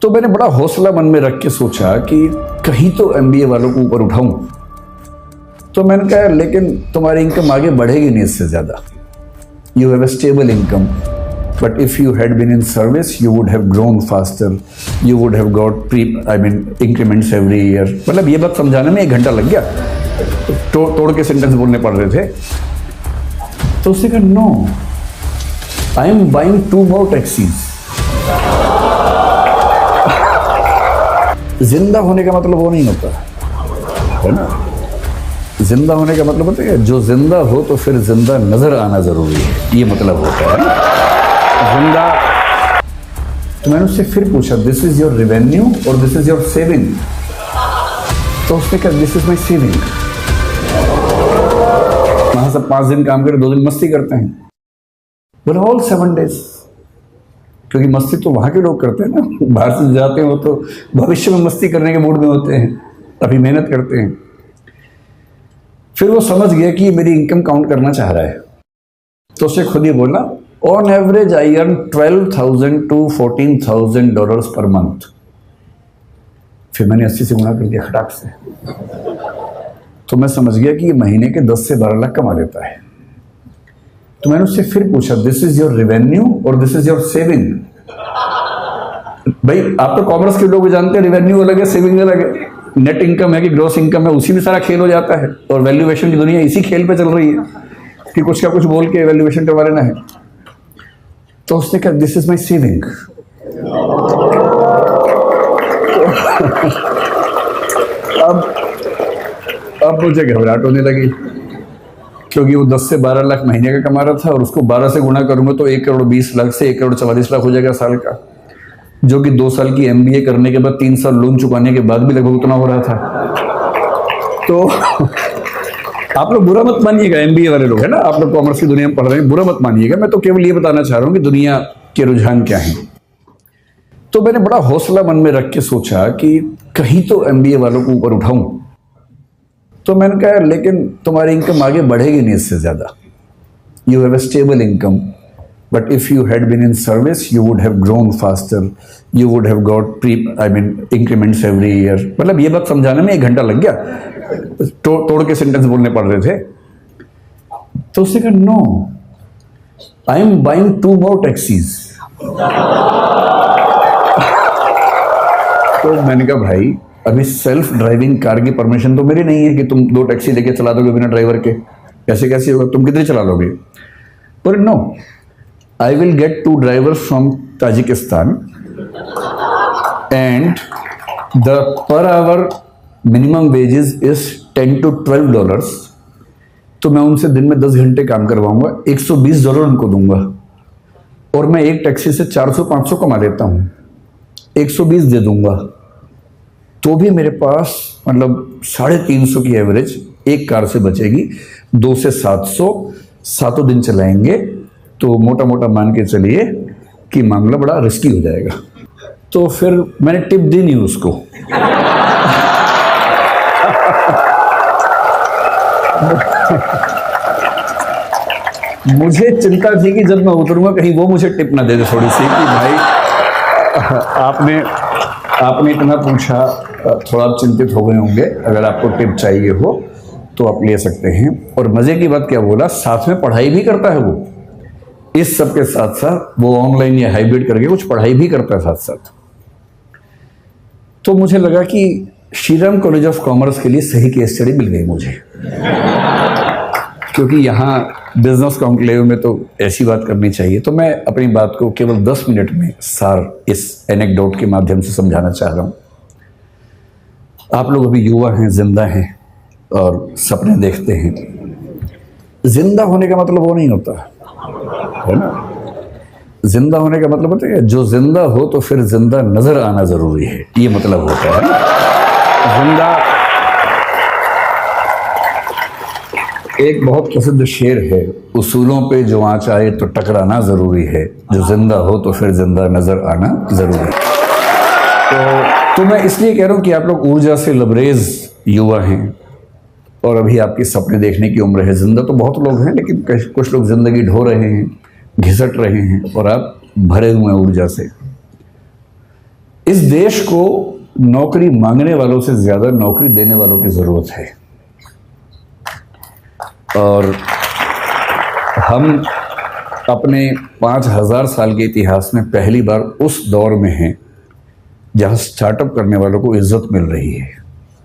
तो मैंने बड़ा हौसला मन में रख के सोचा कि कहीं तो एमबीए वालों को ऊपर उठाऊं। तो मैंने कहा लेकिन तुम्हारी इनकम आगे बढ़ेगी नहीं इससे ज़्यादा। You have a stable income, but if you had been in service, you would have grown faster. You would have got increments every year. मतलब ये बात समझाने में 1 घंटा लग गया। तोड़ के सेंटेंस बोलने पड़ रहे थे। तो उसने कहा no, I am buying 2 more taxis. जिंदा होने का मतलब वो नहीं होता है ना। जिंदा होने का मतलब होता है जो जिंदा हो तो फिर जिंदा नजर आना जरूरी है, ये मतलब होता है ना जिंदा। तो मैंने उससे फिर पूछा दिस इज योर रेवेन्यू और दिस इज योर सेविंग? तो उसने कहा दिस इज माई सेविंग। वहां से 5 दिन काम करे, 2 दिन मस्ती करते हैं, बोले ऑल 7 days। क्योंकि मस्ती तो वहां के लोग करते हैं ना, बाहर से जाते हो तो भविष्य में मस्ती करने के मूड में होते हैं, अभी मेहनत करते हैं। फिर वो समझ गया कि मेरी इनकम काउंट करना चाह रहा है, तो उससे खुद ही बोला on average I earn $12,000 to $14,000 per month. फिर मैंने 80 से गुणा कर दिया खटाक से, तो मैं समझ गया कि ये महीने के 10 से 12 लाख कमा लेता है। तो मैंने उससे फिर पूछा दिस इज योर रेवेन्यू और दिस इज योर सेविंग? भाई आप तो कॉमर्स के लोग जानते हैं, रेवेन्यू अलग है, सेविंग अलग है। नेट इनकम है कि ग्रॉस इनकम है, उसी में सारा खेल हो जाता है। और वैल्यूएशन की दुनिया इसी खेल पे चल रही है कि कुछ का कुछ बोल के वैल्यूएशन करवा लेना है। तो उसने कहा दिस इज माई सेविंग। अब मुझे घबराहट होने लगी, क्योंकि वो 10 से 12 लाख महीने का कमा रहा था और उसको 12 से गुणा करूंगा तो 1,20,00,000 से 1,44,00,000 हो जाएगा साल का, जो कि 2 साल की एमबीए करने के बाद 3 साल लोन चुकाने के बाद भी लगभग उतना हो रहा था। तो आप लोग बुरा मत मानिएगा, एमबीए वाले लोग है ना, आप लोग कॉमर्स की दुनिया में पढ़ रहे हैं, बुरा मत मानिएगा। मैं तो केवल ये बताना चाह रहा हूँ कि दुनिया के रुझान क्या हैं। तो मैंने बड़ा हौसला मन में रख के सोचा कि कहीं तो एमबीए वालों को ऊपर उठाऊं। तो मैंने कहा लेकिन तुम्हारी इनकम आगे बढ़ेगी नहीं इससे ज़्यादा। You have a stable income, but if you had been in service, you would have grown faster. You would have got increments every year. मतलब ये बात समझाने में 1 घंटा लग गया। तोड़ के सेंटेंस बोलने पड़ रहे थे। तो उसने कहा no, I am buying 2 more taxis. तो मैंने कहा भाई अभी सेल्फ ड्राइविंग कार की परमिशन तो मेरी नहीं है कि तुम 2 टैक्सी लेके चला दोगे बिना ड्राइवर के। कैसे होगा, तुम कितनी चला लोगे? पर no, I will get 2 drivers from Tajikistan and the per hour minimum wages is $10 to $12। तो मैं उनसे दिन में 10 घंटे काम करवाऊंगा, $120 उनको दूंगा और मैं एक टैक्सी से 400-500 कमा लेता हूँ, 120 दे दूंगा। तो भी मेरे पास मतलब 350 की एवरेज एक कार से बचेगी। 2 से 700, 7 दिन चलाएंगे तो मोटा मोटा मान के चलिए कि मामला बड़ा रिस्की हो जाएगा। तो फिर मैंने टिप दी नहीं उसको। मुझे चिंता थी कि जब मैं उतरूंगा कहीं वो मुझे टिप ना दे दे थोड़ी सी कि भाई आपने इतना पूछा, थोड़ा आप चिंतित हो गए होंगे, अगर आपको टिप चाहिए हो तो आप ले सकते हैं। और मजे की बात क्या बोला, साथ में पढ़ाई भी करता है वो। इस सब के साथ साथ वो ऑनलाइन या हाइब्रिड करके कुछ पढ़ाई भी करता है साथ साथ। तो मुझे लगा कि श्रीराम कॉलेज ऑफ कॉमर्स के लिए सही केस स्टडी मिल गई मुझे, क्योंकि यहाँ बिजनेस कॉन्क्लेव में तो ऐसी बात करनी चाहिए। तो मैं अपनी बात को केवल 10 मिनट में सार इस एनेक्डोट के माध्यम से समझाना चाह रहा हूँ। आप लोग अभी युवा हैं, जिंदा हैं और सपने देखते हैं। जिंदा होने का मतलब वो नहीं होता है ना। जिंदा होने का मतलब होता है जो जिंदा हो तो फिर जिंदा नजर आना जरूरी है, ये मतलब होता है ना। जिंदा, एक बहुत प्रसिद्ध शेर है, उसूलों पे जो आँच आए तो टकराना जरूरी है, जो जिंदा हो तो फिर जिंदा नजर आना जरूरी है। तो मैं इसलिए कह रहा हूँ कि आप लोग ऊर्जा से लबरेज युवा हैं और अभी आपके सपने देखने की उम्र है। जिंदा तो बहुत लोग हैं, लेकिन कुछ लोग जिंदगी ढो रहे हैं, घिसट रहे हैं और आप भरे हुए हैं ऊर्जा से। इस देश को नौकरी मांगने वालों से ज्यादा नौकरी देने वालों की जरूरत है, और हम अपने 5000 साल के इतिहास में पहली बार उस दौर में हैं जहां स्टार्टअप करने वालों को इज्जत मिल रही है,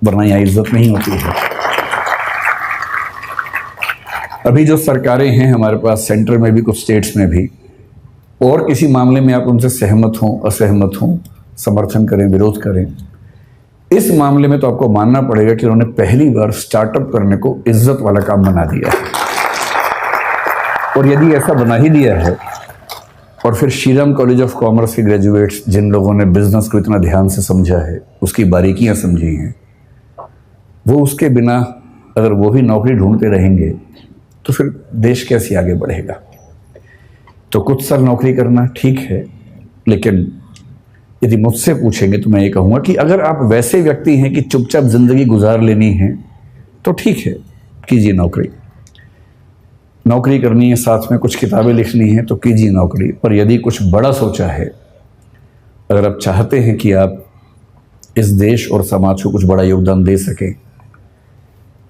वरना यहां इज्जत नहीं होती है। अभी जो सरकारें हैं हमारे पास, सेंटर में भी कुछ स्टेट्स में भी, और किसी मामले में आप उनसे सहमत हों असहमत हों, समर्थन करें विरोध करें, इस मामले में तो आपको मानना पड़ेगा कि उन्होंने पहली बार स्टार्टअप करने को इज्जत वाला काम बना दिया है। और यदि ऐसा बना ही दिया है, और फिर श्रीराम कॉलेज ऑफ कॉमर्स के ग्रेजुएट्स जिन लोगों ने बिजनेस को इतना ध्यान से समझा है, उसकी बारीकियां समझी हैं, वो उसके बिना अगर वो भी नौकरी ढूंढते रहेंगे तो फिर देश कैसे आगे बढ़ेगा। तो कुछ साल नौकरी करना ठीक है, लेकिन यदि मुझसे पूछेंगे तो मैं ये कहूँगा कि अगर आप वैसे व्यक्ति हैं कि चुपचाप जिंदगी गुजार लेनी है तो ठीक है, कीजिए नौकरी। नौकरी करनी है, साथ में कुछ किताबें लिखनी है तो कीजिए नौकरी। पर यदि कुछ बड़ा सोचा है, अगर आप चाहते हैं कि आप इस देश और समाज को कुछ बड़ा योगदान दे सकें,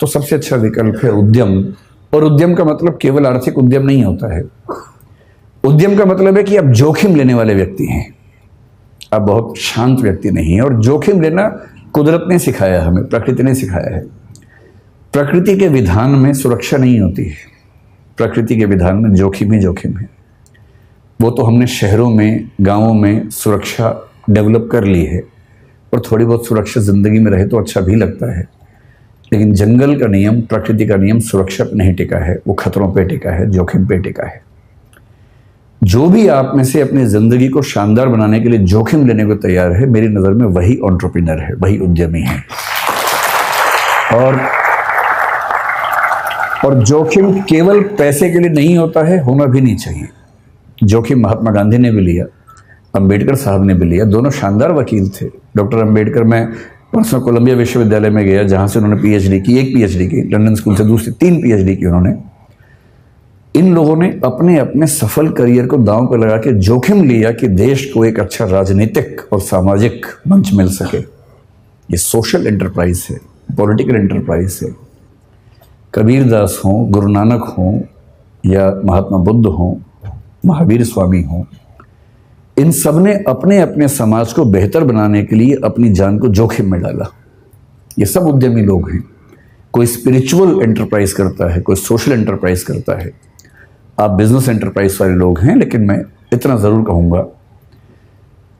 तो सबसे अच्छा विकल्प है उद्यम। और उद्यम का मतलब केवल आर्थिक उद्यम नहीं होता है। उद्यम का मतलब है कि आप जोखिम लेने वाले व्यक्ति हैं, आप बहुत शांत व्यक्ति नहीं हैं। और जोखिम लेना कुदरत ने सिखाया, हमें प्रकृति ने सिखाया है। प्रकृति के विधान में सुरक्षा नहीं होती है, प्रकृति के विधान में जोखिम ही जोखिम है। वो तो हमने शहरों में गांवों में सुरक्षा डेवलप कर ली है, और थोड़ी बहुत सुरक्षा जिंदगी में रहे तो अच्छा भी लगता है। लेकिन जंगल का नियम, प्रकृति का नियम सुरक्षा पर नहीं टिका है, वो खतरों पे टिका है, जोखिम पे टिका है। जो भी आप में से अपनी जिंदगी को शानदार बनाने के लिए जोखिम लेने को तैयार है, मेरी नज़र में वही एंटरप्रेन्योर है, वही उद्यमी है। और जोखिम केवल पैसे के लिए नहीं होता है, होना भी नहीं चाहिए। जोखिम महात्मा गांधी ने भी लिया, अंबेडकर साहब ने भी लिया, दोनों शानदार वकील थे। डॉक्टर अंबेडकर, मैं परसों कोलंबिया विश्वविद्यालय में गया जहाँ से उन्होंने पीएचडी की, एक पीएचडी की, लंदन स्कूल से दूसरी 3 पीएचडी की उन्होंने। इन लोगों ने अपने अपने सफल करियर को दांव पर लगा के जोखिम लिया कि देश को एक अच्छा राजनीतिक और सामाजिक मंच मिल सके। ये सोशल एंटरप्राइज है, पॉलिटिकल एंटरप्राइज है। कबीरदास हों, गुरु नानक हों, या महात्मा बुद्ध हों, महावीर स्वामी हों, इन सब ने अपने अपने समाज को बेहतर बनाने के लिए अपनी जान को जोखिम में डाला। ये सब उद्यमी लोग हैं। कोई स्पिरिचुअल एंटरप्राइज करता है, कोई सोशल एंटरप्राइज करता है। आप बिजनेस एंटरप्राइज वाले लोग हैं, लेकिन मैं इतना ज़रूर कहूँगा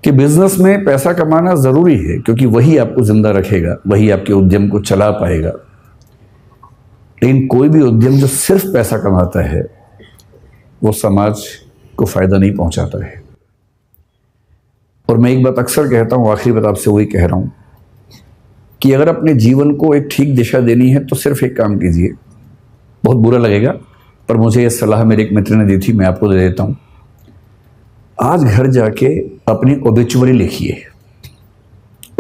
कि बिजनेस में पैसा कमाना ज़रूरी है, क्योंकि वही आपको ज़िंदा रखेगा, वही आपके उद्यम को चला पाएगा। लेकिन कोई भी उद्यम जो सिर्फ पैसा कमाता है, वो समाज को फ़ायदा नहीं पहुंचाता है। और मैं एक बात अक्सर कहता हूँ, आखिरी बात आपसे वही कह रहा हूँ कि अगर अपने जीवन को एक ठीक दिशा देनी है तो सिर्फ एक काम कीजिए। बहुत बुरा लगेगा, पर मुझे ये सलाह मेरे एक मित्र ने दी थी, मैं आपको दे देता हूँ। आज घर जाके अपनी ओबिचुअरी लिखिए।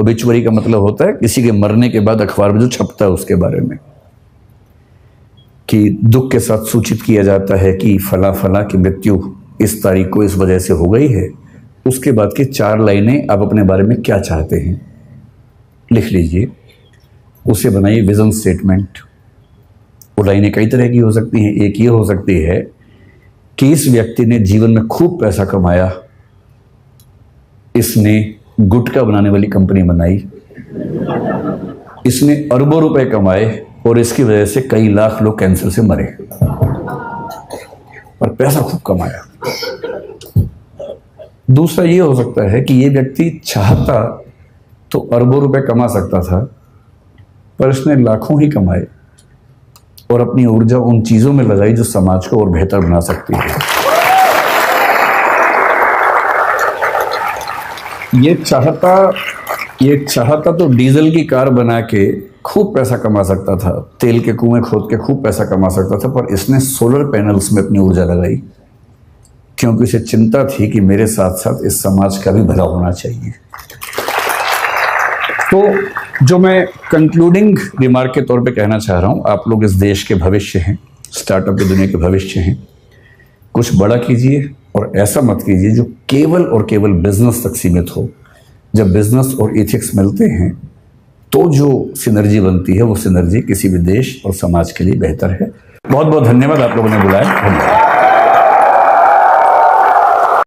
ओबिचुअरी का मतलब होता है किसी के मरने के बाद अखबार में जो छपता है उसके बारे में, कि दुख के साथ सूचित किया जाता है कि फला फला की मृत्यु इस तारीख को इस वजह से हो गई है। उसके बाद की 4 लाइनें आप अपने बारे में क्या चाहते हैं लिख लीजिए, उसे बनाइए विजन स्टेटमेंट। वो लाइनें कई तरह की हो सकती हैं। एक ये हो सकती है कि इस व्यक्ति ने जीवन में खूब पैसा कमाया, इसने गुटखा बनाने वाली कंपनी बनाई, इसने अरबों रुपए कमाए और इसकी वजह से कई लाख लोग कैंसर से मरे, और पैसा खूब कमाया। दूसरा ये हो सकता है कि ये व्यक्ति चाहता तो अरबों रुपए कमा सकता था, पर इसने लाखों ही कमाए और अपनी ऊर्जा उन चीजों में लगाई जो समाज को और बेहतर बना सकती है। ये चाहता तो डीजल की कार बना के खूब पैसा कमा सकता था, तेल के कुएं खोद के खूब पैसा कमा सकता था, पर इसने सोलर पैनल्स में अपनी ऊर्जा लगाई, क्योंकि इसे चिंता थी कि मेरे साथ साथ इस समाज का भी भला होना चाहिए। तो जो मैं कंक्लूडिंग रिमार्क के तौर पे कहना चाह रहा हूँ, आप लोग इस देश के भविष्य हैं, स्टार्टअप की दुनिया के भविष्य हैं। कुछ बड़ा कीजिए और ऐसा मत कीजिए जो केवल और केवल बिजनेस तक सीमित हो। जब बिजनेस और एथिक्स मिलते हैं तो जो सिनर्जी बनती है वो सिनर्जी किसी भी देश और समाज के लिए बेहतर है। बहुत बहुत धन्यवाद, आप लोगों ने बुलाया। धन्यवाद।